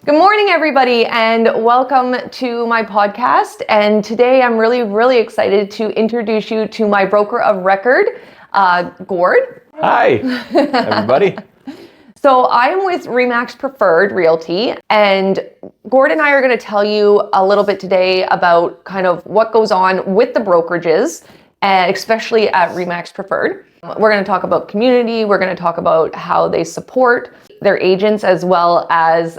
Good morning, everybody, and welcome to my podcast. And today I'm really excited to introduce you to my broker of record, Gord. Hi, everybody. So I'm with RE/MAX Preferred Realty, and Gord and I are going to tell you a little bit today about kind of what goes on with the brokerages, especially at RE/MAX Preferred. We're going to talk about community. We're going to talk about how they support their agents as well as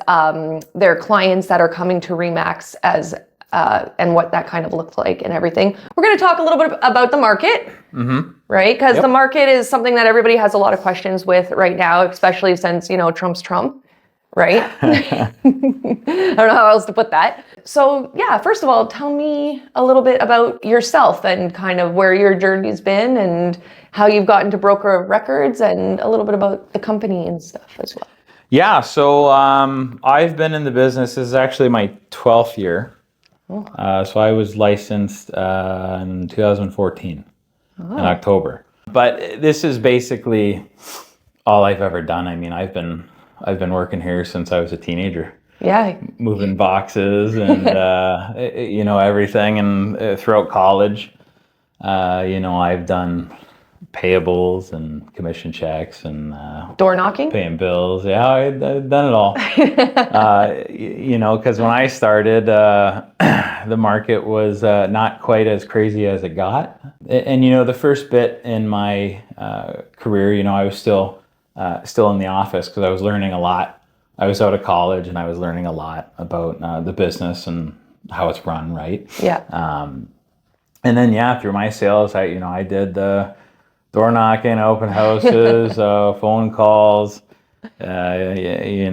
their clients that are coming to RE/MAX and what that kind of looks like and everything. We're going to talk a little bit about the market, right? Because the market is something that everybody has a lot of questions with right now, especially since, Trump's Trump, right? I don't know how else to put that. So yeah, first of all, tell me a little bit about yourself and kind of where your journey's been and how you've gotten to broker of records and a little bit about the company and stuff as well. Yeah, so I've been in the business. This is actually my 12th year. So I was licensed in 2014 in October. But this is basically all I've ever done. I mean, I've been working here since I was a teenager. Yeah. Moving boxes and everything, and throughout college, I've done payables and commission checks and door knocking, paying bills. Yeah, I've done it all. Because when I started, the market was not quite as crazy as it got. And the first bit in my career, I was still in the office because I was learning a lot. I was out of college and I was learning a lot about the business and how it's run, right? Yeah. And then through my sales, I did the door knocking, open houses, phone calls, everything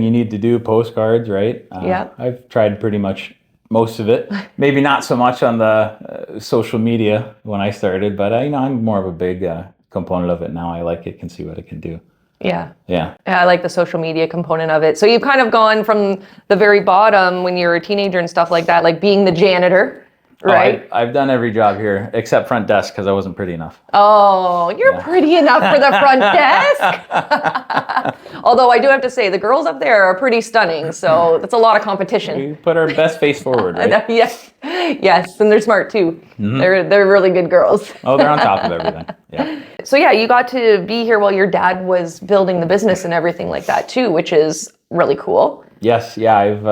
you need to do, postcards, right? I've tried pretty much most of it. Maybe not so much on the social media when I started, but I'm more of a big component of it now. I like it, can see what it can do. Yeah, I like the social media component of it. So you've kind of gone from the very bottom when you were a teenager and stuff like that, like being the janitor, right? I've done every job here except front desk because I wasn't pretty enough. Oh, you're pretty enough for the front desk. Although I do have to say, the girls up there are pretty stunning, so that's a lot of competition. We put our best face forward, right? Yes, and they're smart too. Mm-hmm. They're really good girls. Oh, they're on top of everything. Yeah. So you got to be here while your dad was building the business and everything like that too, which is really cool. Yes, I've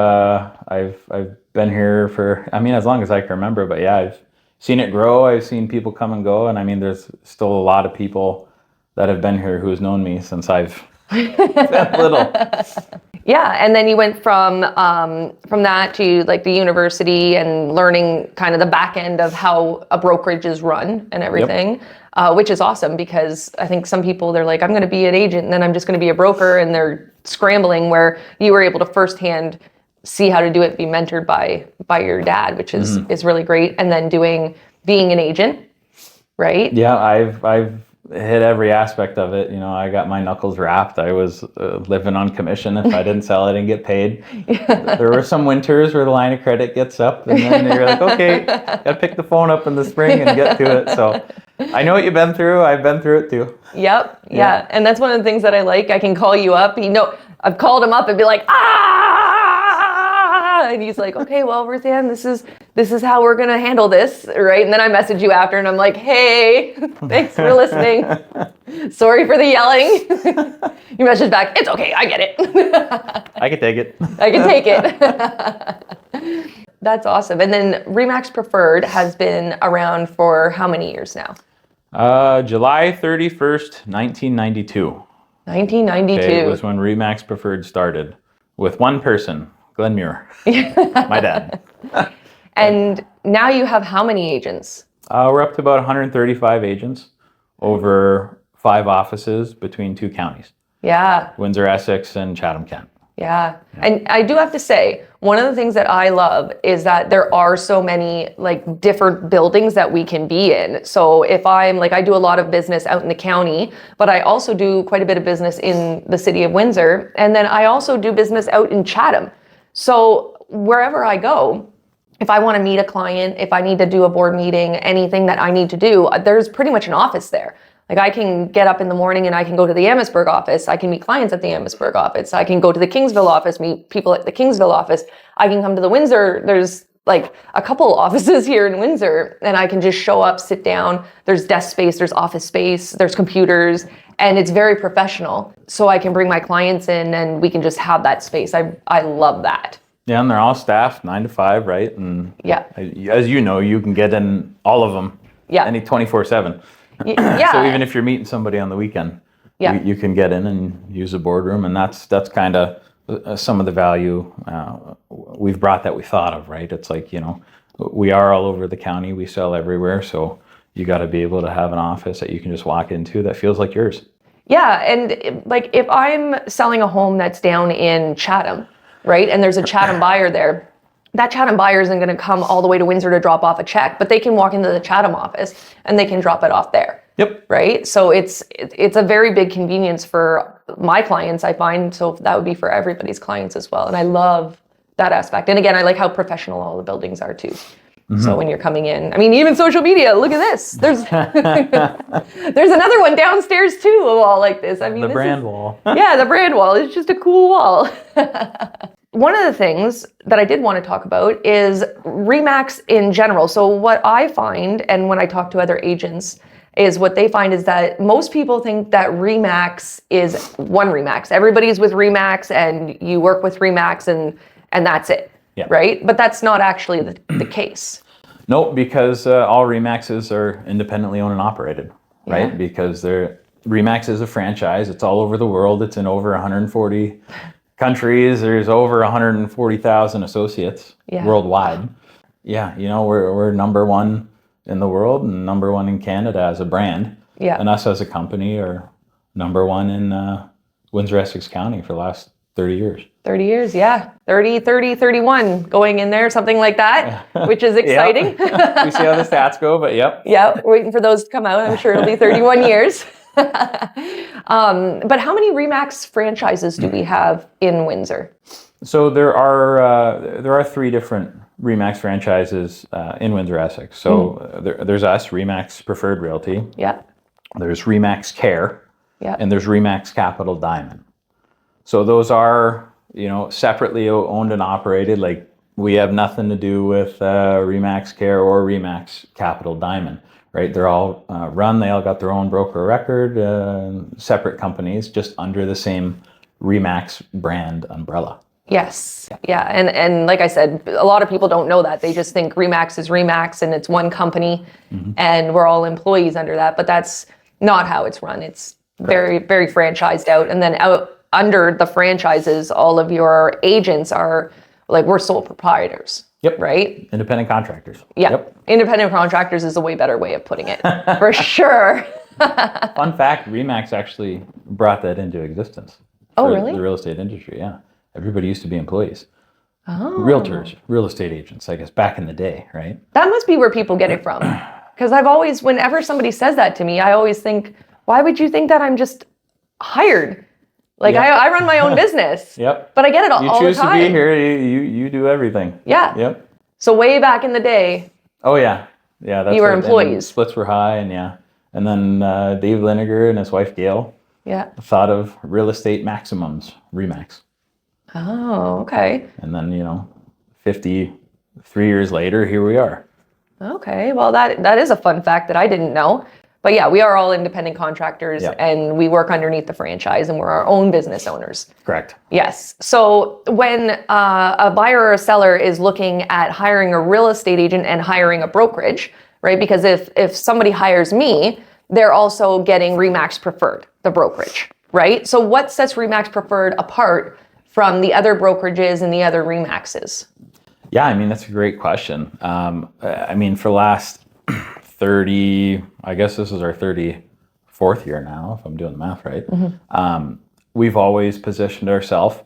been here for, as long as I can remember, but I've seen it grow. I've seen people come and go, and there's still a lot of people that have been here who's known me since I've been little. Yeah, and then you went from that to like the university and learning kind of the back end of how a brokerage is run and everything, which is awesome because I think some people, they're like, I'm going to be an agent and then I'm just going to be a broker, and they're scrambling, where you were able to firsthand see how to do it, be mentored by your dad, which is really great. And then being an agent, right? Yeah, I've hit every aspect of it. I got my knuckles wrapped. I was living on commission. If I didn't sell, I didn't get paid. There were some winters where the line of credit gets up, and then you're like, okay, gotta pick the phone up in the spring and get to it. So I know what you've been through. I've been through it too. Yep. Yeah. And that's one of the things that I like. I can call you up. I've called him up and be like, and he's like, okay, well, Ruth Ann, this is how we're gonna handle this, right? And then I message you after, and I'm like, hey, thanks for listening. Sorry for the yelling. You message back, it's okay, I get it. I can take it. I can take it. That's awesome. And then RE/MAX Preferred has been around for how many years now? July 31st, 1992. 1992. Okay, was when RE/MAX Preferred started with one person. Gord Muir, my dad. And now you have how many agents? We're up to about 135 agents over 5 offices between 2 counties. Yeah. Windsor-Essex and Chatham-Kent. Yeah. And I do have to say, one of the things that I love is that there are so many like different buildings that we can be in. So if I do a lot of business out in the county, but I also do quite a bit of business in the city of Windsor. And then I also do business out in Chatham. So wherever I go, if I want to meet a client, if I need to do a board meeting, anything that I need to do, there's pretty much an office there. Like I can get up in the morning and I can go to the Amherstburg office. I can meet clients at the Amherstburg office. I can go to the Kingsville office, meet people at the Kingsville office. I can come to the Windsor. There's like a couple offices here in Windsor, and I can just show up, sit down. There's desk space, there's office space, there's computers, and it's very professional. So I can bring my clients in and we can just have that space. I love that. Yeah, and they're all staffed 9 to 5, right? And Yeah. as you know, you can get in all of them. Yeah. Any 24/7. Yeah. So even if you're meeting somebody on the weekend, you can get in and use the boardroom, and that's kind of some of the value we've brought that we thought of, right? It's like, we are all over the county, we sell everywhere, so you got to be able to have an office that you can just walk into that feels like yours. Yeah, and like if I'm selling a home that's down in Chatham, right, and there's a Chatham buyer there, that Chatham buyer isn't going to come all the way to Windsor to drop off a check, but they can walk into the Chatham office and they can drop it off there. Yep. Right? So it's a very big convenience for my clients, I find. So that would be for everybody's clients as well. And I love that aspect. And again, I like how professional all the buildings are too. Mm-hmm. So when you're coming in, I mean, even social media, look at this. There's there's another one downstairs too, a wall like this. I mean, the brand wall. Yeah, the brand wall. It's just a cool wall. One of the things that I did want to talk about is RE/MAX in general. So what I find, and when I talk to other agents, is what they find is that most people think that RE/MAX is one RE/MAX. Everybody's with RE/MAX and you work with RE/MAX and that's it, right? But that's not actually the case. No, because all RE/MAXs are independently owned and operated, right? Yeah. Because RE/MAX is a franchise. It's all over the world. It's in over 140 countries. There's over 140,000 associates worldwide. Yeah, we're number one in the world and number one in Canada as a brand. Yeah. And us as a company are number one in Windsor-Essex County for the last 30 years. 30 years, yeah. 30, 31 going in there, something like that, which is exciting. We see how the stats go, but yep. Yeah, waiting for those to come out. I'm sure it'll be 31 years. But how many RE/MAX franchises do we have in Windsor? So there are 3 different RE/MAX franchises in Windsor-Essex. So there's us, RE/MAX Preferred Realty. Yeah. There's RE/MAX Care. Yeah. And there's RE/MAX Capital Diamond. So those are, separately owned and operated. Like we have nothing to do with RE/MAX Care or RE/MAX Capital Diamond, right? They're all run. They all got their own broker record, separate companies, just under the same RE/MAX brand umbrella. Yes. Yeah. And like I said, a lot of people don't know that. They just think RE/MAX is RE/MAX and it's one company and we're all employees under that. But that's not how it's run. It's very, very franchised out. And then out under the franchises, all of your agents are like, we're sole proprietors. Yep. Right? Independent contractors. Yeah. Yep. Independent contractors is a way better way of putting it, for sure. Fun fact, RE/MAX actually brought that into existence. Oh, really? The real estate industry, yeah. Everybody used to be employees. Oh. Realtors, real estate agents, I guess, back in the day, right? That must be where people get it from. Because I've always, whenever somebody says that to me, I always think, why would you think that I'm just hired? Like, I run my own business. Yep. But I get it all the time. You choose to be here, you do everything. Yeah. Yep. So way back in the day. Oh, yeah. Yeah. That's you were employees. Splits were high, and And then Dave Liniger and his wife, Gail, thought of real estate maximums, RE/MAX. Oh, okay. And then, 53 years later, here we are. Okay. Well, that is a fun fact that I didn't know. But yeah, we are all independent contractors and we work underneath the franchise and we're our own business owners. Correct. Yes. So when a buyer or a seller is looking at hiring a real estate agent and hiring a brokerage, right? Because if somebody hires me, they're also getting RE/MAX Preferred, the brokerage, right? So what sets RE/MAX Preferred apart from the other brokerages and the other RE/MAXs? Yeah, that's a great question. For the last 30, I guess this is our 34th year now, if I'm doing the math right. We've always positioned ourselves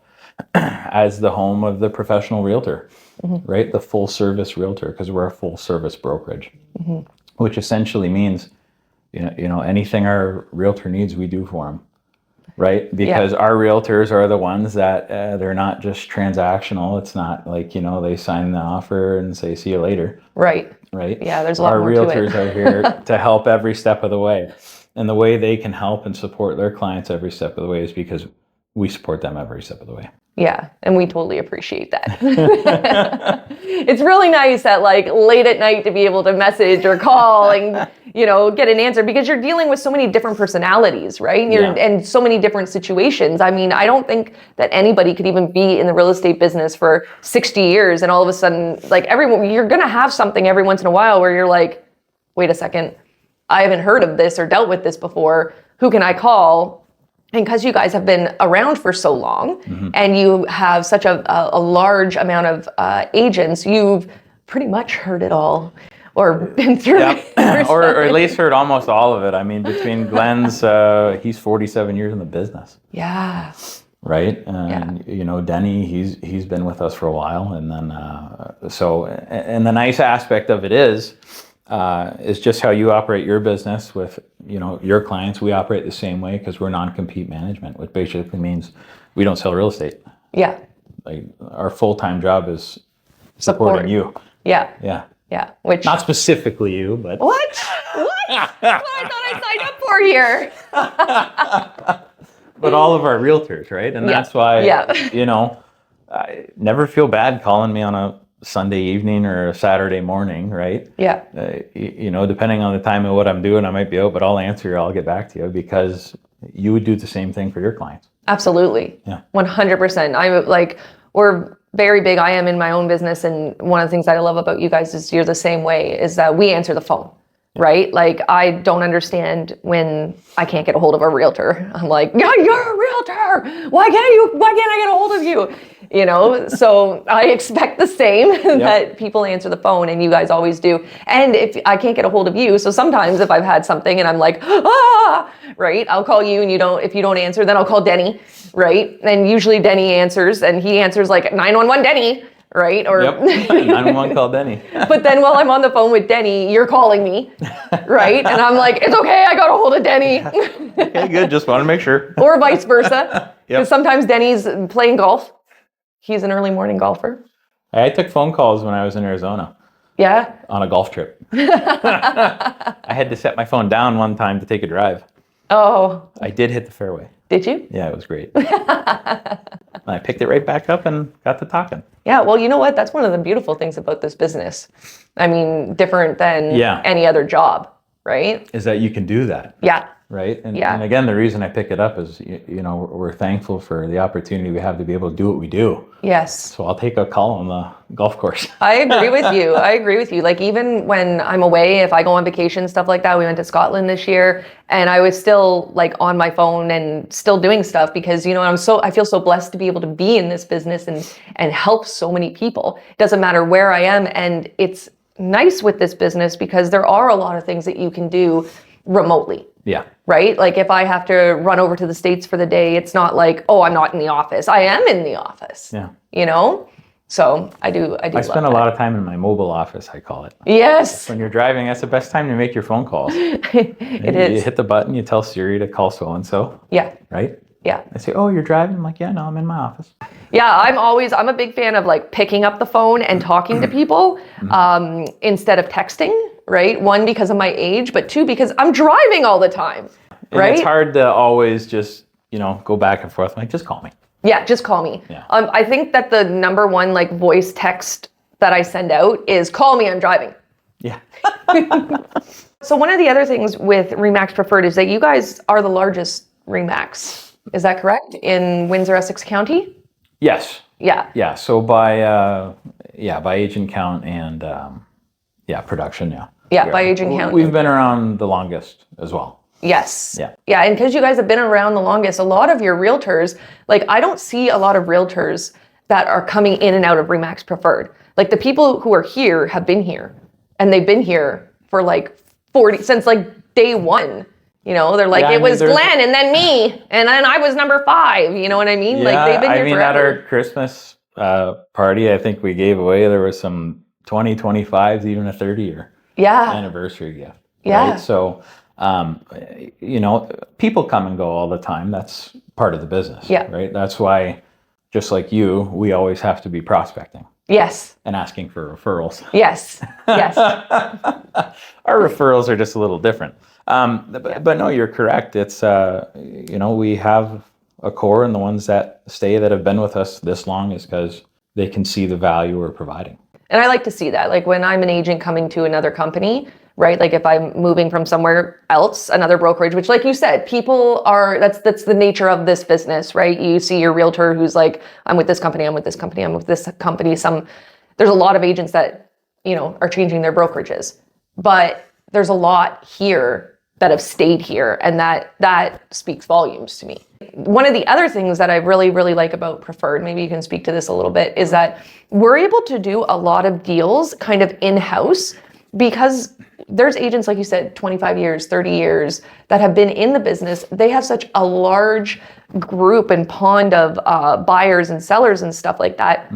as the home of the professional realtor, right? The full service realtor, because we're a full service brokerage, which essentially means, anything our realtor needs, we do for them, right? Because our realtors are the ones that they're not just transactional. It's not like, they sign the offer and say, see you later. Right. Right? Yeah, there's a lot more to it. Our realtors are here to help every step of the way. And the way they can help and support their clients every step of the way is because we support them every step of the way. Yeah, and we totally appreciate that. It's really nice at like late at night to be able to message or call and, you know, get an answer, because you're dealing with so many different personalities, right? And so many different situations. I mean, I don't think that anybody could even be in the real estate business for 60 years and all of a sudden, like you're going to have something every once in a while where you're like, wait a second, I haven't heard of this or dealt with this before. Who can I call? And because you guys have been around for so long, and you have such a large amount of agents, you've pretty much heard it all, or been through it. or at least heard almost all of it. I mean, between Glenn's, he's 47 years in the business. Yeah. Right? And, you know, Denny, he's been with us for a while. And then, and the nice aspect of it is just how you operate your business with, you know, your clients. We operate the same way because we're non-compete management, which basically means we don't sell real estate. Yeah. Like our full-time job is supporting you. Yeah. Yeah. Yeah. Which not specifically you, but what? That's what I thought I signed up for here. But all of our realtors, right? And that's why, you know, I never feel bad calling me on a Sunday evening or a Saturday morning, right? Yeah. You know, depending on the time and what I'm doing, I might be out, but I'll answer you. I'll get back to you because you would do the same thing for your clients. Absolutely. Yeah. 100%. I'm like, we're very big. I am in my own business. And one of the things that I love about you guys is you're the same way, is that we answer the phone, right? Like, I don't understand when I can't get a hold of a realtor. I'm like, yeah, you're a realtor. Why can't I get a hold of you? You know, so I expect the same, that people answer the phone, and you guys always do. And if I can't get a hold of you, so sometimes if I've had something and I'm like, right, I'll call you, and if you don't answer, then I'll call Denny, right? And usually Denny answers, and he answers like 911 Denny, right? Or 911 call Denny. But then while I'm on the phone with Denny, you're calling me, right? And I'm like, it's okay, I got a hold of Denny. Okay, good, just want to make sure. Or vice versa. Because sometimes Denny's playing golf. He's an early morning golfer. I took phone calls when I was in Arizona. Yeah? On a golf trip. I had to set my phone down one time to take a drive. Oh. I did hit the fairway. Did you? Yeah, it was great. I picked it right back up and got to talking. Yeah, well, you know what? That's one of the beautiful things about this business. I mean, different than any other job, right? Is that you can do that. Yeah. Right? And again, the reason I pick it up is, you know, we're thankful for the opportunity we have to be able to do what we do. Yes. So I'll take a call on the golf course. I agree with you. I agree with you. Like, even when I'm away, if I go on vacation, stuff like that, we went to Scotland this year, and I was still like on my phone and still doing stuff because, you know, I feel so blessed to be able to be in this business and help so many people. It doesn't matter where I am. And it's nice with this business because there are a lot of things that you can do remotely. Yeah. Right? Like, if I have to run over to the States for the day, it's not like, oh, I'm not in the office. I am in the office. Yeah. You know? So I do I spend a lot of time in my mobile office, I call it. Yes. When you're driving, that's the best time to make your phone calls. It is. You hit the button, you tell Siri to call so-and-so. Yeah. Right? Yeah. I say, oh, you're driving? I'm like, yeah, no, I'm in my office. Yeah, I'm a big fan of like picking up the phone and talking to people instead of texting, right? One, because of my age, but two, because I'm driving all the time, right? And it's hard to always just, you know, go back and forth. I'm like, just call me. Yeah, just call me. Yeah. I think that the number one like voice text that I send out is call me, I'm driving. Yeah. So one of the other things with RE/MAX Preferred is that you guys are the largest RE/MAX. Is that correct? In Windsor-Essex County? Yes. Yeah. Yeah. So by agent count and production. Yeah. Yeah, by agent count. We've been around the longest as well. Yes. Yeah. Yeah, and because you guys have been around the longest, a lot of your realtors, like, I don't see a lot of realtors that are coming in and out of RE/MAX Preferred. Like, the people who are here have been here, and they've been here for like since like day one. You know, they're like, it was Glenn and then me, and then I was number 5. You know what I mean? Yeah, like, they've been here forever. At our Christmas party, I think we gave away, there was some 20, 25s, even a 30-year anniversary gift. Yeah. Right? So, you know, people come and go all the time. That's part of the business. Yeah. Right? That's why, just like you, we always have to be prospecting. Yes. And asking for referrals. Yes. Yes. Our referrals are just a little different. But no, you're correct. It's, we have a core, and the ones that stay that have been with us this long is because they can see the value we're providing. And I like to see that. Like when I'm an agent coming to another company, right? Like if I'm moving from somewhere else, another brokerage, which like you said, people are, that's the nature of this business, right? You see your realtor who's like, I'm with this company, I'm with this company, I'm with this company. There's a lot of agents that, are changing their brokerages, but there's a lot here that have stayed here, and that speaks volumes to me. One of the other things that I really, really like about Preferred, maybe you can speak to this a little bit, is that we're able to do a lot of deals kind of in-house because there's agents, like you said, 25 years, 30 years that have been in the business. They have such a large group and pond of buyers and sellers and stuff like that,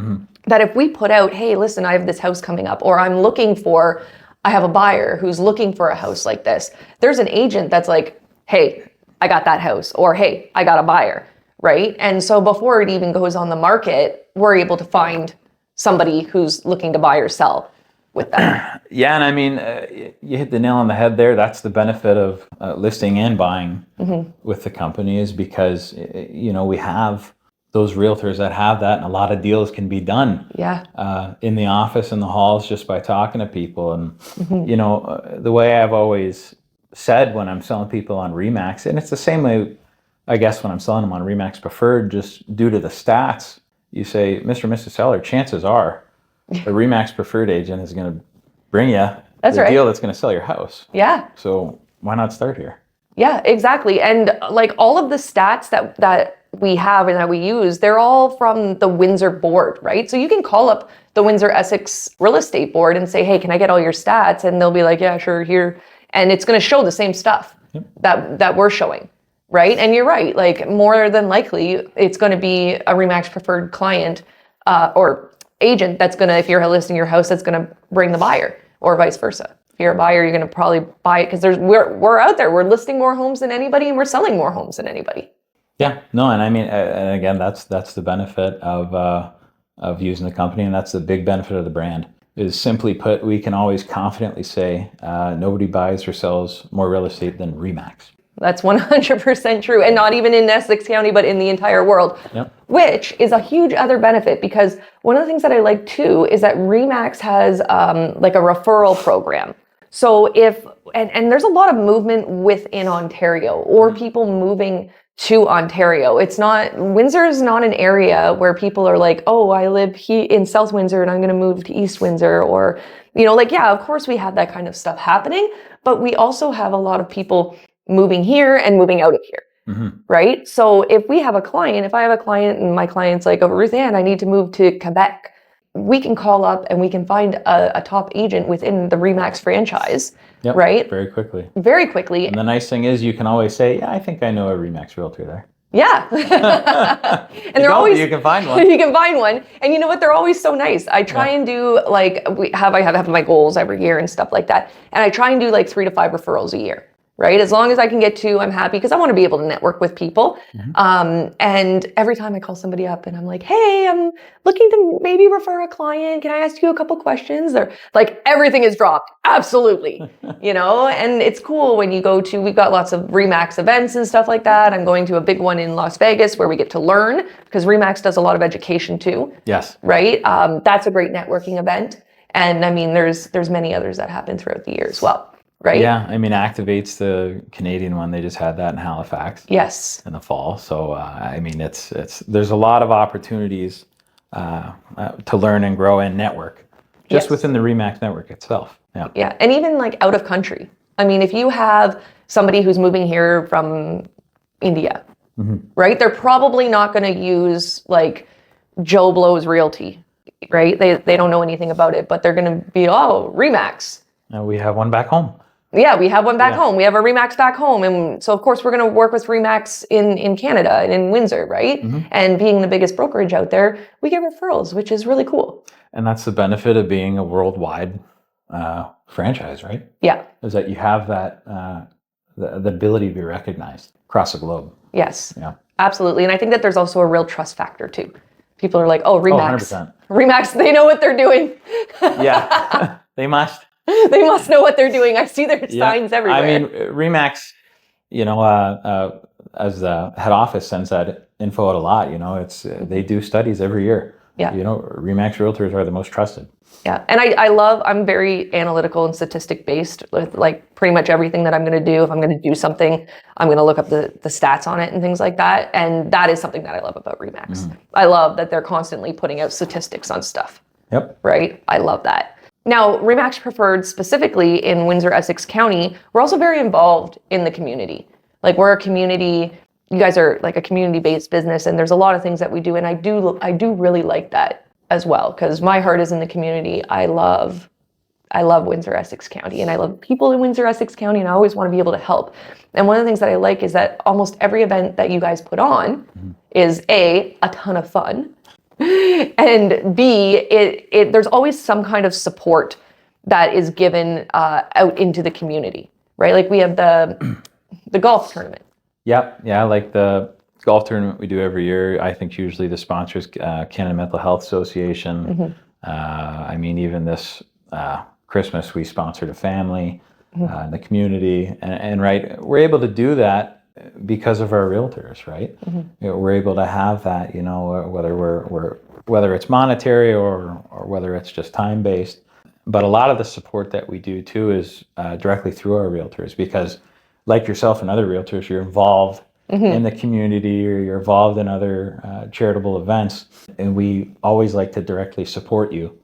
that if we put out, hey, listen, I have this house coming up, or I have a buyer who's looking for a house like this, there's an agent that's like, hey, I got that house, or hey, I got a buyer, right? And so before it even goes on the market, we're able to find somebody who's looking to buy or sell with that. Yeah, and I mean, you hit the nail on the head there. That's the benefit of listing and buying with the company, is because, we have those realtors that have that, and a lot of deals can be done in the office, in the halls, just by talking to people. And, the way I've always said when I'm selling people on RE/MAX, and it's the same way, I guess, when I'm selling them on RE/MAX Preferred, just due to the stats, you say, Mr. and Mrs. Seller, chances are a RE/MAX Preferred agent is going to bring you the deal that's going to sell your house. Yeah. So why not start here? Yeah, exactly. And like all of the stats that we have and that we use, they're all from the Windsor board, right? So you can call up the Windsor-Essex Real Estate Board and say, hey, can I get all your stats? And they'll be like, yeah, sure, here. And it's going to show the same stuff that we're showing, right? And you're right, like more than likely, it's going to be a RE/MAX Preferred client or agent that's going to, if you're listing your house, that's going to bring the buyer, or vice versa. If you're a buyer, you're going to probably buy it because we're out there. We're listing more homes than anybody, and we're selling more homes than anybody. Yeah, no, and I mean, and again, that's the benefit of using the company, and that's the big benefit of the brand. Is simply put, we can always confidently say nobody buys or sells more real estate than RE/MAX. That's 100% true, and not even in Essex County, but in the entire world, which is a huge other benefit, because one of the things that I like too is that RE/MAX has like a referral program. So and there's a lot of movement within Ontario, or people moving to Ontario. Windsor is not an area where people are like, oh, I live here in South Windsor and I'm going to move to East Windsor, or, of course we have that kind of stuff happening, but we also have a lot of people moving here and moving out of here, right? So if I have a client and my client's like, oh, Ruth Ann, I need to move to Quebec, we can call up and we can find a top agent within the RE/MAX franchise, right? Very quickly. Very quickly. And the nice thing is you can always say, yeah, I think I know a RE/MAX realtor there. Yeah. And you can find one. You can find one. And you know what? They're always so nice. I try and do I have my goals every year and stuff like that. And I try and do like 3 to 5 referrals a year. Right? As long as I can get 2, I'm happy, because I want to be able to network with people. And every time I call somebody up and I'm like, hey, I'm looking to maybe refer a client. Can I ask you a couple questions? They're like, everything is dropped. Absolutely. And it's cool when you we've got lots of RE/MAX events and stuff like that. I'm going to a big one in Las Vegas where we get to learn, because RE/MAX does a lot of education too. Yes. Right? That's a great networking event. And I mean, there's many others that happen throughout the year as well. Right? Yeah, I mean, Activate's the Canadian one. They just had that in Halifax. Yes. In the fall. So, I mean, there's a lot of opportunities to learn and grow and network just within the RE/MAX network itself. Yeah. Yeah, and even like out of country. I mean, if you have somebody who's moving here from India, right? They're probably not going to use like Joe Blow's Realty, right? They don't know anything about it, but they're going to be, RE/MAX. We have one back home. Yeah, we have one back home. We have a RE/MAX back home. And so, of course, we're going to work with RE/MAX in Canada and in Windsor, right? And being the biggest brokerage out there, we get referrals, which is really cool. And that's the benefit of being a worldwide franchise, right? Yeah. Is that you have that, the ability to be recognized across the globe. Yes. Yeah. Absolutely. And I think that there's also a real trust factor, too. People are like, oh, RE/MAX. 100%. RE/MAX, they know what they're doing. Yeah, they must. They must know what they're doing. I see their signs everywhere. I mean, Remax, as the head office sends that info out a lot. They do studies every year. Yeah. Remax realtors are the most trusted. Yeah. And I'm very analytical and statistic based with like pretty much everything that I'm going to do. If I'm going to do something, I'm going to look up the stats on it and things like that. And that is something that I love about Remax. I love that they're constantly putting out statistics on stuff. Yep. Right. I love that. Now, Remax Preferred specifically in Windsor-Essex County, we're also very involved in the community. Like we're a community, you guys are like a community-based business, and there's a lot of things that we do. And I do really like that as well, because my heart is in the community. I love Windsor-Essex County, and I love people in Windsor-Essex County, and I always want to be able to help. And one of the things that I like is that almost every event that you guys put on is a ton of fun, and B, there's always some kind of support that is given out into the community, right? Like we have the golf tournament. Yep. Yeah, like the golf tournament we do every year. I think usually the sponsors, Canada Mental Health Association. I mean, even this Christmas, we sponsored a family in the community, and right, we're able to do that because of our realtors, right? We're able to have that, whether it's monetary or whether it's just time based. But a lot of the support that we do too is directly through our realtors, because like yourself and other realtors, you're involved in the community, or you're involved in other charitable events, and we always like to directly support you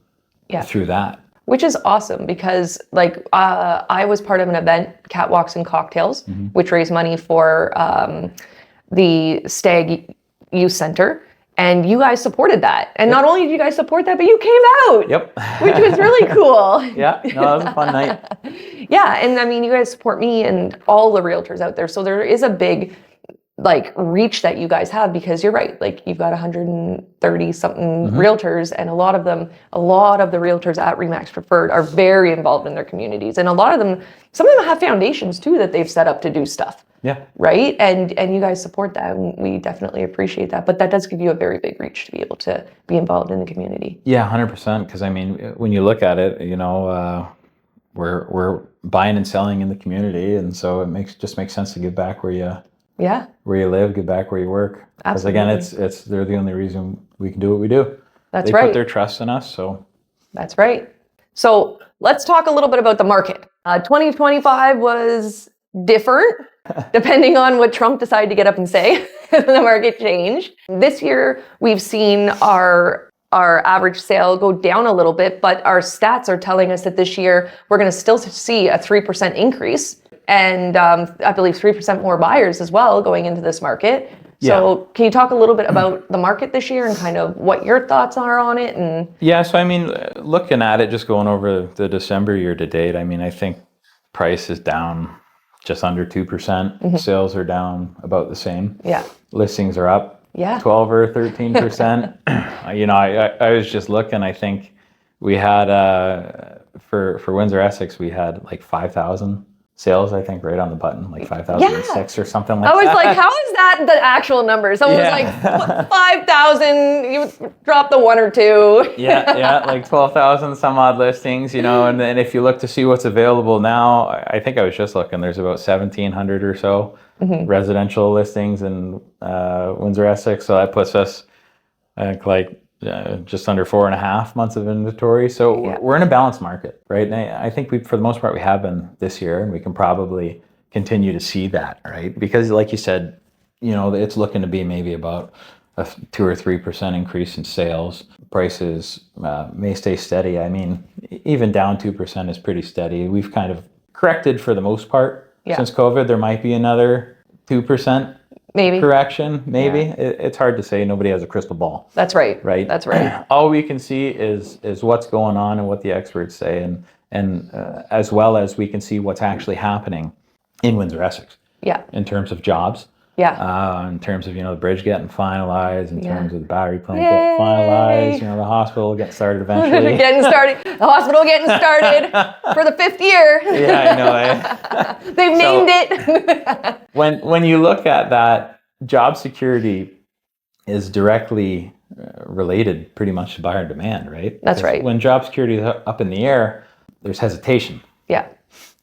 through that. Which is awesome, because like I was part of an event, Catwalks and Cocktails, which raised money for the Stag Youth Center, and you guys supported that. And not only did you guys support that, but you came out. Yep. Which was really cool. Yeah, no, that was a fun night. Yeah, and I mean, you guys support me and all the realtors out there, so there is a big like reach that you guys have, because you're right, like you've got 130 something realtors, and a lot of the realtors at Remax Preferred are very involved in their communities, and some of them have foundations too that they've set up to do stuff. Yeah. Right? And you guys support that, and we definitely appreciate that. But that does give you a very big reach to be able to be involved in the community. Yeah, 100%. Because I mean, when you look at it, we're buying and selling in the community, and so it just makes sense to give back where you live, give back where you work. Because again, it's they're the only reason we can do what we do. They put their trust in us, so. That's right. So let's talk a little bit about the market. 2025 was different, depending on what Trump decided to get up and say. The market changed. This year, we've seen our average sale go down a little bit, but our stats are telling us that this year we're going to still see a 3% increase. And I believe 3% more buyers as well going into this market. So can you talk a little bit about the market this year and kind of what your thoughts are on it? Yeah, so I mean, looking at it, just going over the December year to date, I mean, I think price is down just under 2%. Sales are down about the same. Yeah. Listings are up 12 or 13%. I was just looking, I think we had, for Windsor-Essex, we had like 5,000 sales, I think, right on the button, like 5,006 or something like that. I was like, how is that the actual number? Someone was like, 5,000, you drop the one or two. Like 12,000 some odd listings, and then if you look to see what's available now, I think I was just looking, there's about 1,700 or so residential listings in Windsor-Essex. So that puts us, I think, like just under 4.5 months of inventory. So we're in a balanced market, right? And I think for the most part, we have been this year, and we can probably continue to see that, right? Because like you said, it's looking to be maybe about a 2 or 3% increase in sales. Prices may stay steady. I mean, even down 2% is pretty steady. We've kind of corrected for the most part since COVID. There might be another 2% correction, maybe. It's hard to say. Nobody has a crystal ball. That's right. Right. That's right. All we can see is what's going on and what the experts say, and as well as we can see what's actually happening in Windsor-Essex. Yeah. In terms of jobs. Yeah. In terms of the bridge getting finalized, in terms of the battery plant getting finalized, the hospital getting started eventually. The hospital getting started for the 5th year. Yeah, I know. They've named it. When you look at that, job security is directly related pretty much to buyer demand, right? That's right. When job security is up in the air, there's hesitation, Yeah.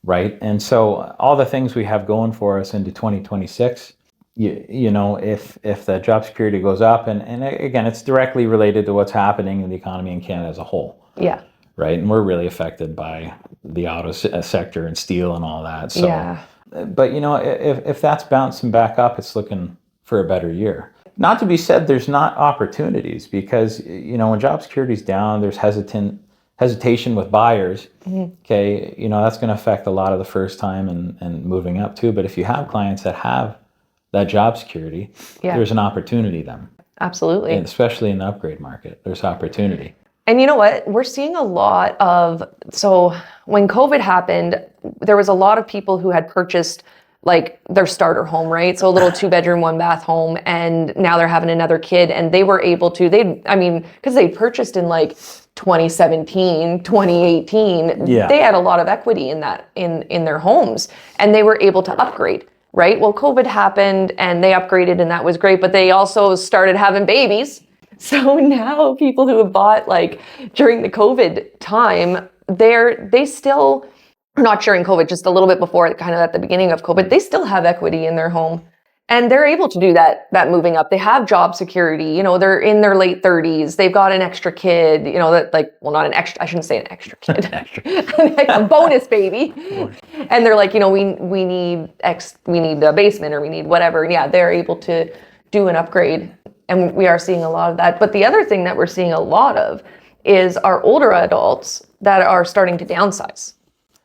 right? And so all the things we have going for us into 2026, you know, if the job security goes up, and again, it's directly related to what's happening in the economy in Canada as a whole. Yeah. Right. And we're really affected by the auto sector and steel and all that. So, Yeah. but you know, if that's bouncing back up, it's looking for a better year. Not to be said, there's not opportunities, because, you know, when job security's down, there's hesitation with buyers. Okay. You know, that's going to affect a lot of the first time and moving up too. But if you have clients that have that job security, there's an opportunity then. Absolutely. And especially in the upgrade market, there's opportunity. And you know what? We're seeing a lot of, so when COVID happened, there was a lot of people who had purchased like their starter home, right? So a little 2-bedroom, 1-bath home, and now they're having another kid, and they were able to, because they purchased in like 2017, 2018, they had a lot of equity in that, in their homes, and they were able to upgrade, right? Well, COVID happened and they upgraded, and that was great, but they also started having babies. So now people who have bought like during the COVID time, they still, not during COVID, just a little bit before, kind of at the beginning of COVID, they still have equity in their home, and they're able to do that moving up. They have job security, you know, they're in their late 30s. They've got an extra kid, you know, that like, well, not an extra, I shouldn't say an extra kid, like a bonus baby. And they're like, you know, we need a basement, or we need whatever. And yeah, they're able to do an upgrade. And we are seeing a lot of that. But the other thing that we're seeing a lot of is our older adults that are starting to downsize.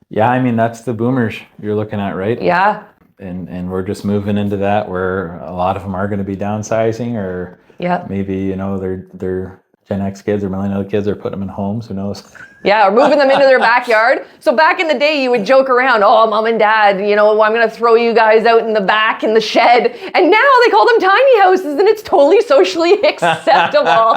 Yeah, I mean, that's the boomers you're looking at, right? Yeah. And we're just moving into that, where a lot of them are going to be downsizing, or maybe, you know, they're Gen X kids or millennial kids are putting them in homes, who knows? Yeah, or moving them into their backyard. So back in the day, you would joke around, oh, mom and dad, you know, I'm going to throw you guys out in the back in the shed. And now they call them tiny houses, and it's totally socially acceptable.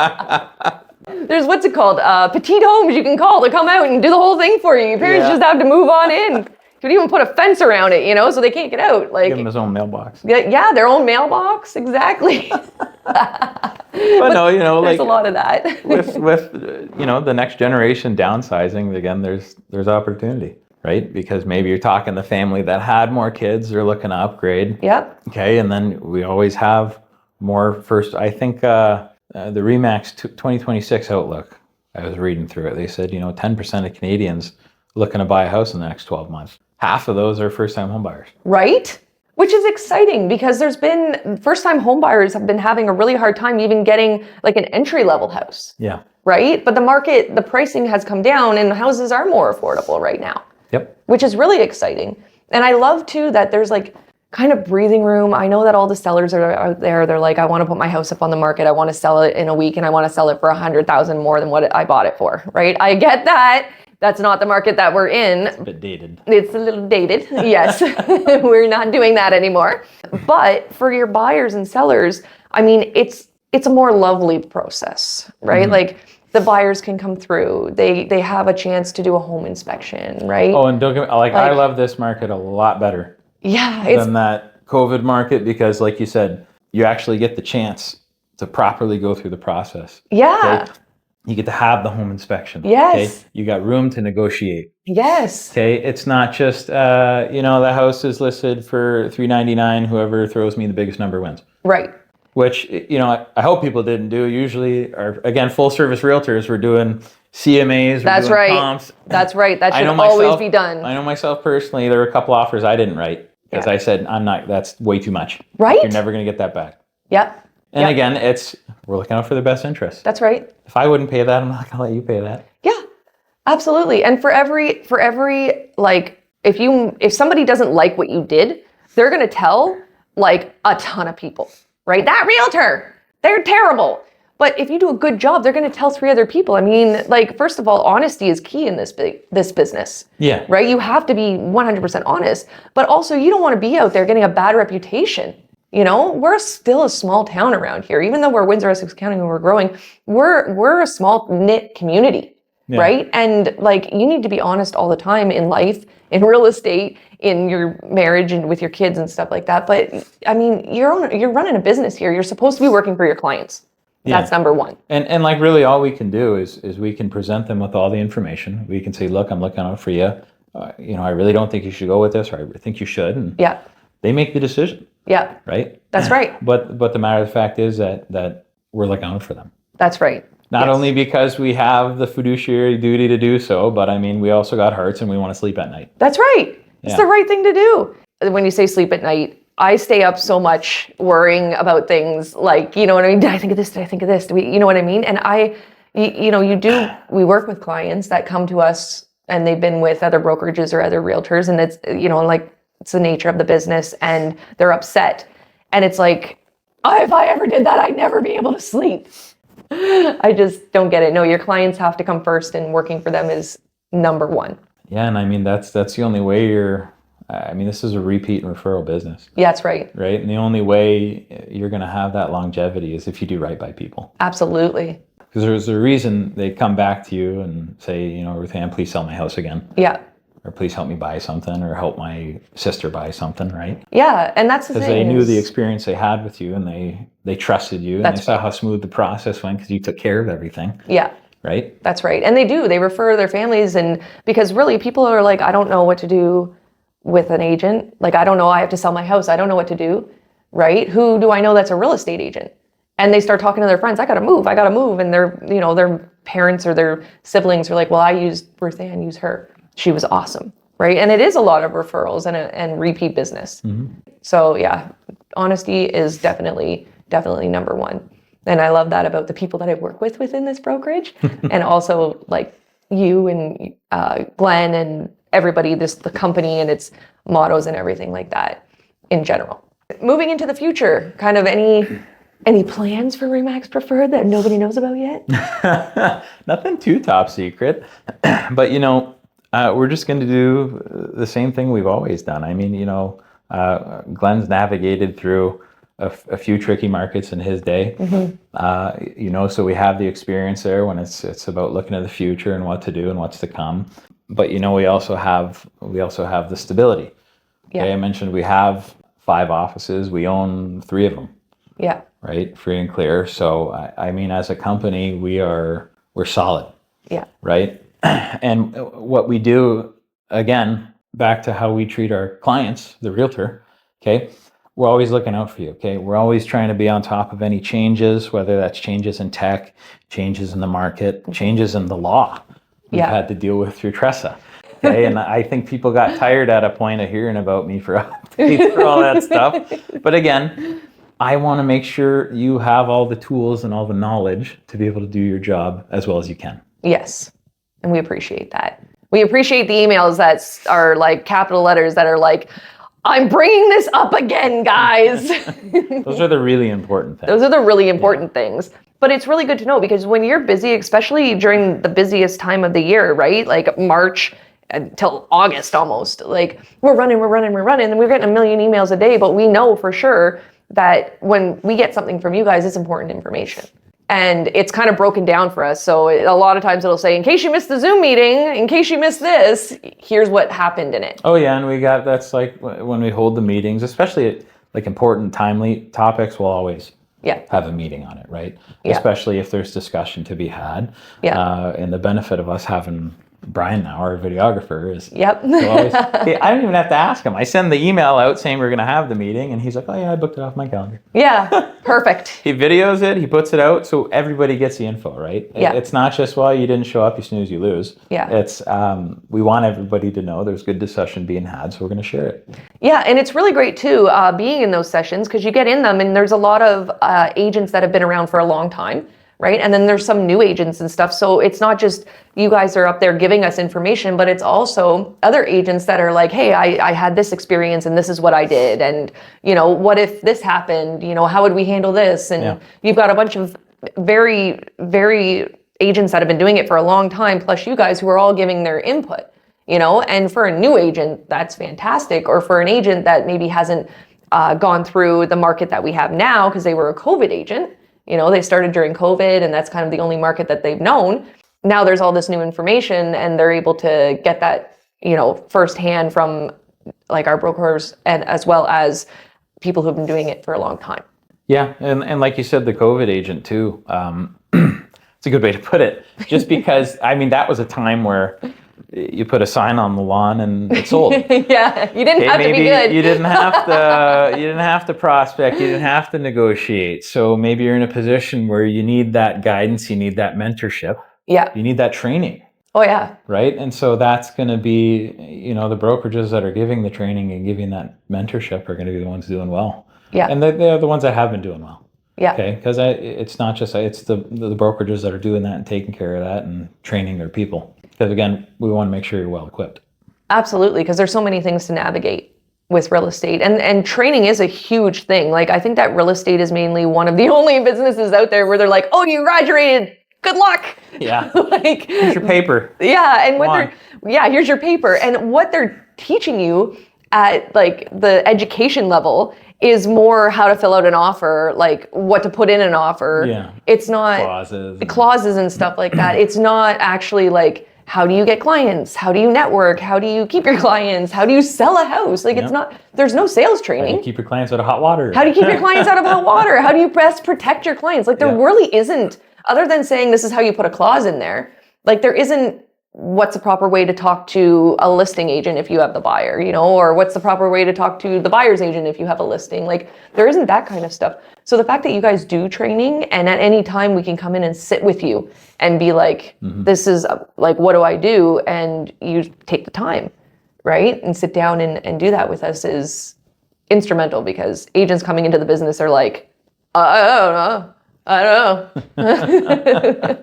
There's, what's it called? Petite homes you can call to come out and do the whole thing for you. Your parents just have to move on in. You would even put a fence around it, you know, so they can't get out. Like, give them his own mailbox. Yeah, their own mailbox, exactly. But no, you know, there's like a lot of that. with you know, the next generation downsizing, again, there's opportunity, right? Because maybe you're talking the family that had more kids, they're looking to upgrade. Yep. Okay, and then we always have more first. I think the RE/MAX 2026 outlook, I was reading through it. They said, you know, 10% of Canadians looking to buy a house in the next 12 months. Half of those are first-time homebuyers. Right? Which is exciting, because there's been first-time homebuyers have been having a really hard time even getting like an entry-level house. Yeah. Right? But the pricing has come down, and houses are more affordable right now. Yep. Which is really exciting. And I love too that there's like kind of breathing room. I know that all the sellers are out there. They're like, I want to put my house up on the market. I want to sell it in a week, and I want to sell it for $100,000 more than what I bought it for. Right? I get that. That's not the market that we're in. It's a bit dated. It's a little dated, yes. We're not doing that anymore. But for your buyers and sellers, I mean, it's a more lovely process, right? Mm-hmm. Like, the buyers can come through. They have a chance to do a home inspection, right? Oh, and don't get me, like I love this market a lot better. Yeah. Than that COVID market, because like you said, you actually get the chance to properly go through the process. Yeah. Okay? You get to have the home inspection. Yes. Okay? You got room to negotiate. Yes. Okay. It's not just you know, the house is listed for $399. Whoever throws me the biggest number wins. Right. Which, you know, I hope people didn't do. Usually, are again, full service realtors. We're doing CMAs. That's right. Comps. That's right. That should always be done. I know myself personally. There were a couple offers I didn't write because I said, I'm not. That's way too much. Right. You're never going to get that back. Yep. And again, we're looking out for their best interest. That's right. If I wouldn't pay that, I'm not going to let you pay that. Yeah, absolutely. And for every like, if somebody doesn't like what you did, they're going to tell like a ton of people, right? That realtor, they're terrible. But if you do a good job, they're going to tell 3 other people. I mean, like, first of all, honesty is key in this business. Yeah. Right? You have to be 100% honest. But also, you don't want to be out there getting a bad reputation. You know, we're still a small town around here. Even though we're Windsor-Essex County and we're growing, we're a small knit community, right? And like, you need to be honest all the time in life, in real estate, in your marriage, and with your kids and stuff like that. But I mean, you're running a business here. You're supposed to be working for your clients, That's number one. And like really all we can do is we can present them with all the information. We can say, look, I'm looking out for you. I really don't think you should go with this, or I think you should. And yeah. They make the decision. Yeah. Right? That's right. But the matter of the fact is that we're looking out for them. That's right. Not only because we have the fiduciary duty to do so, but I mean, we also got hearts and we want to sleep at night. That's right. It's the right thing to do. When you say sleep at night, I stay up so much worrying about things like, you know what I mean? Did I think of this? Did I think of this? You know what I mean? And we work with clients that come to us and they've been with other brokerages or other realtors, and it's, it's the nature of the business, and they're upset. And it's like, if I ever did that, I'd never be able to sleep. I just don't get it. No, your clients have to come first, and working for them is number one. Yeah, and I mean, that's the only way this is a repeat and referral business. Yeah, that's right. Right? And the only way you're going to have that longevity is if you do right by people. Absolutely. Because there's a reason they come back to you and say, Ruth Ann, please sell my house again. Yeah. Or please help me buy something, or help my sister buy something, right? Yeah, and that's the thing. Because they knew the experience they had with you, and they trusted you, and they saw how smooth the process went because you took care of everything. Yeah. Right? That's right. And they do. They refer their families, and because really people are like, I don't know what to do with an agent. Like, I don't know, I have to sell my house. I don't know what to do, right? Who do I know that's a real estate agent? And they start talking to their friends, I gotta move. And their parents or their siblings are like, well, I used Ruth Ann, use her. She was awesome, right? And it is a lot of referrals and repeat business. Mm-hmm. So yeah, honesty is definitely number one. And I love that about the people that I work with within this brokerage. And also like you and Glenn and everybody, the company and its mottos and everything like that in general. Moving into the future, kind of any plans for RE/MAX Preferred that nobody knows about yet? Nothing too top secret, but we're just going to do the same thing we've always done. I mean, Glenn's navigated through a few tricky markets in his day. Mm-hmm. So we have the experience there when it's about looking at the future and what to do and what's to come. But we also have the stability. Yeah. Okay, I mentioned we have 5 offices. We own 3 of them. Yeah. Right, free and clear. So I mean, as a company, we're solid. Yeah. Right. And what we do, again, back to how we treat our clients, the realtor, okay, we're always looking out for you, okay? We're always trying to be on top of any changes, whether that's changes in tech, changes in the market, changes in the law we've had to deal with through Tressa, okay? And I think people got tired at a point of hearing about me for updates for all that stuff. But again, I want to make sure you have all the tools and all the knowledge to be able to do your job as well as you can. Yes. And we appreciate that. We appreciate the emails that are like capital letters that are like, I'm bringing this up again, guys. Those are the really important things. Those are the really important things. But it's really good to know, because when you're busy, especially during the busiest time of the year, right? Like March until August almost, like we're running, and we're getting a million emails a day, but we know for sure that when we get something from you guys, it's important information. And it's kind of broken down for us. So a lot of times it'll say, in case you missed the Zoom meeting, in case you missed this, here's what happened in it. Oh yeah, and that's like when we hold the meetings, especially like important, timely topics, we'll always have a meeting on it, right? Yeah. Especially if there's discussion to be had. Yeah. And the benefit of us having Brian now, our videographer, is always, I don't even have to ask him. I send the email out saying we're going to have the meeting, and he's like, oh yeah, I booked it off my calendar. Yeah, perfect. He videos it, he puts it out, so everybody gets the info, right? Yeah. It's not just, well, you didn't show up, you snooze, you lose. Yeah. It's, we want everybody to know there's good discussion being had, so we're going to share it. Yeah, and it's really great too, being in those sessions, because you get in them, and there's a lot of agents that have been around for a long time. Right? And then there's some new agents and stuff. So it's not just you guys are up there giving us information, but it's also other agents that are like, hey, I had this experience and this is what I did. And, what if this happened? How would we handle this? And you've got a bunch of very, very agents that have been doing it for a long time, plus you guys who are all giving their input, and for a new agent, that's fantastic. Or for an agent that maybe hasn't gone through the market that we have now because they were a COVID agent. They started during COVID, and that's kind of the only market that they've known. Now there's all this new information, and they're able to get that, firsthand from like our brokers, and as well as people who've been doing it for a long time. Yeah, and like you said, the COVID agent too. It's a good way to put it. Just because, I mean, that was a time where you put a sign on the lawn and it sold. Yeah, you didn't have to be good. You didn't have to prospect, you didn't have to negotiate. So maybe you're in a position where you need that guidance, you need that mentorship, Yeah. you need that training. Oh yeah. Right. And so that's going to be, the brokerages that are giving the training and giving that mentorship are going to be the ones doing well. Yeah. And they're the ones that have been doing well. Yeah. Okay. Because it's not just, it's the brokerages that are doing that and taking care of that and training their people. Because again, we want to make sure you're well equipped. Absolutely. Because there's so many things to navigate with real estate, and training is a huge thing. Like, I think that real estate is mainly one of the only businesses out there where they're like, oh, you graduated, good luck. Yeah. Like, here's your paper. Yeah. And here's your paper. And what they're teaching you at like the education level is more how to fill out an offer, like what to put in an offer. Yeah. It's not clauses and stuff like that. It's not actually like, how do you get clients? How do you network? How do you keep your clients? How do you sell a house? Like, it's not, there's no sales training. How do you keep your clients out of hot water? How do you keep your clients out of hot water? How do you best protect your clients? Like, there really isn't, other than saying this is how you put a clause in there, like, there isn't what's the proper way to talk to a listing agent if you have the buyer, or what's the proper way to talk to the buyer's agent if you have a listing. Like, there isn't that kind of stuff. So the fact that you guys do training, and at any time we can come in and sit with you and be like, this is like, what do I do? And you take the time, right? And sit down and do that with us is instrumental, because agents coming into the business are like, I don't know.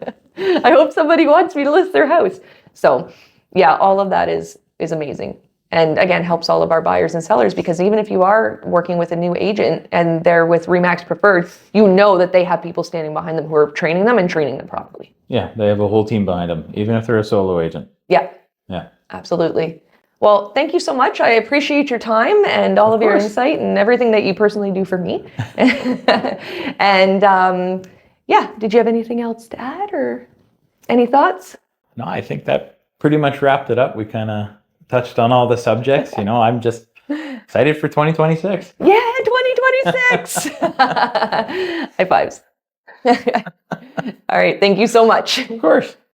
I hope somebody wants me to list their house. So yeah, all of that is amazing. And again, helps all of our buyers and sellers, because even if you are working with a new agent and they're with RE/MAX Preferred, you know that they have people standing behind them who are training them and training them properly. Yeah, they have a whole team behind them, even if they're a solo agent. Yeah. Yeah. Absolutely. Well, thank you so much. I appreciate your time and all of your insight and everything that you personally do for me. And did you have anything else to add or any thoughts? No, I think that pretty much wrapped it up. We kind of touched on all the subjects. I'm just excited for 2026. Yeah, 2026. High fives. All right. Thank you so much. Of course.